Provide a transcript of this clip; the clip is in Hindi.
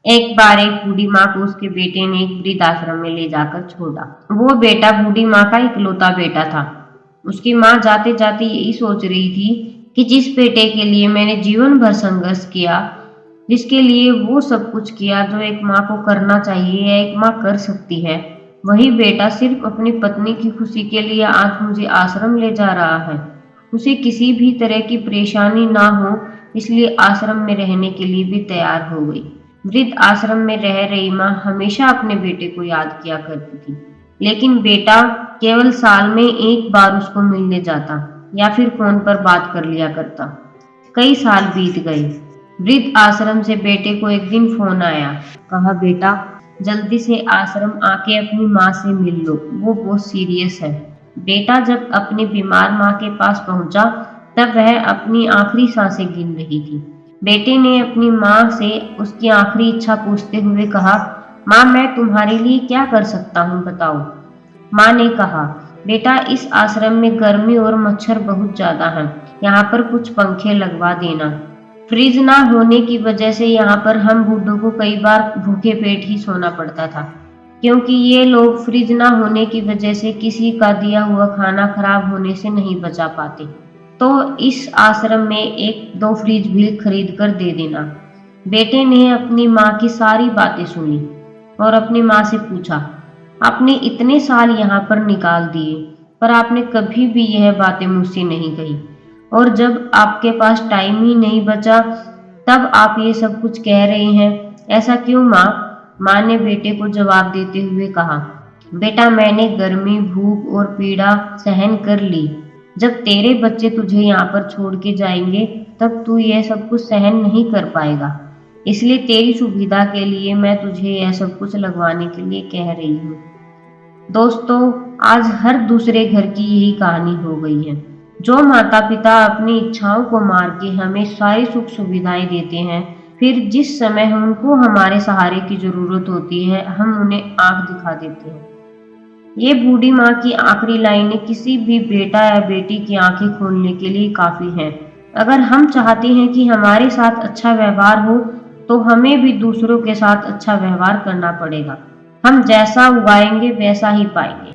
एक बार एक बूढ़ी माँ को उसके बेटे ने एक वृद्ध आश्रम में ले जाकर छोड़ा। वो बेटा बूढ़ी माँ का इकलौता बेटा था। उसकी माँ जाते जाते यही सोच रही थी कि जिस बेटे के लिए मैंने जीवन भर संघर्ष किया, जिसके लिए वो सब कुछ किया जो एक माँ को करना चाहिए या एक माँ कर सकती है, वही बेटा सिर्फ अपनी पत्नी की खुशी के लिए आज मुझे आश्रम ले जा रहा है। उसे किसी भी तरह की परेशानी ना हो, इसलिए आश्रम में रहने के लिए भी तैयार हो गई। वृद्ध आश्रम में रह रही माँ हमेशा अपने बेटे को याद किया करती थी, लेकिन बेटा केवल साल में एक बार उसको मिलने जाता या फिर फोन पर बात कर लिया करता। कई साल बीत गए। वृद्ध आश्रम से बेटे को एक दिन फोन आया। कहा, बेटा जल्दी से आश्रम आके अपनी माँ से मिल लो, वो बहुत सीरियस है। बेटा जब अपनी बीमार माँ के पास पहुंचा तब वह अपनी आखिरी सांसें गिन रही थी। बेटे ने अपनी माँ से उसकी आखिरी इच्छा पूछते हुए कहा, माँ मैं तुम्हारे लिए क्या कर सकता हूँ बताओ। माँ ने कहा, बेटा इस आश्रम में गर्मी और मच्छर बहुत ज्यादा है, यहाँ पर कुछ पंखे लगवा देना। फ्रिज ना होने की वजह से यहाँ पर हम बूढ़ों को कई बार भूखे पेट ही सोना पड़ता था, क्योंकि ये लोग फ्रिज ना होने की वजह से किसी का दिया हुआ खाना खराब होने से नहीं बचा पाते। तो इस आश्रम में एक दो फ्रिज भी खरीद कर दे देना। बेटे ने अपनी माँ की सारी बातें सुनी और अपनी माँ से पूछा, आपने इतने साल यहाँ पर निकाल दिए, पर आपने कभी भी यह बातें मुझसे नहीं कही, और जब आपके पास टाइम ही नहीं बचा तब आप ये सब कुछ कह रहे हैं, ऐसा क्यों माँ? माँ ने बेटे को जवाब देते हुए कहा, बेटा मैंने गर्मी, भूख और पीड़ा सहन कर ली। जब तेरे बच्चे तुझे यहाँ पर छोड़ के जाएंगे तब तू यह सब कुछ सहन नहीं कर पाएगा, इसलिए तेरी सुविधा के लिए मैं तुझे यह सब कुछ लगवाने के लिए कह रही हूँ। दोस्तों, आज हर दूसरे घर की यही कहानी हो गई है। जो माता पिता अपनी इच्छाओं को मार के हमें सारी सुख सुविधाएं देते हैं, फिर जिस समय उनको हमारे सहारे की जरूरत होती है हम उन्हें आंख दिखा देते हैं। ये बूढ़ी माँ की आखिरी लाइनें किसी भी बेटा या बेटी की आंखें खोलने के लिए काफी हैं। अगर हम चाहते हैं कि हमारे साथ अच्छा व्यवहार हो, तो हमें भी दूसरों के साथ अच्छा व्यवहार करना पड़ेगा। हम जैसा उगाएंगे वैसा ही पाएंगे।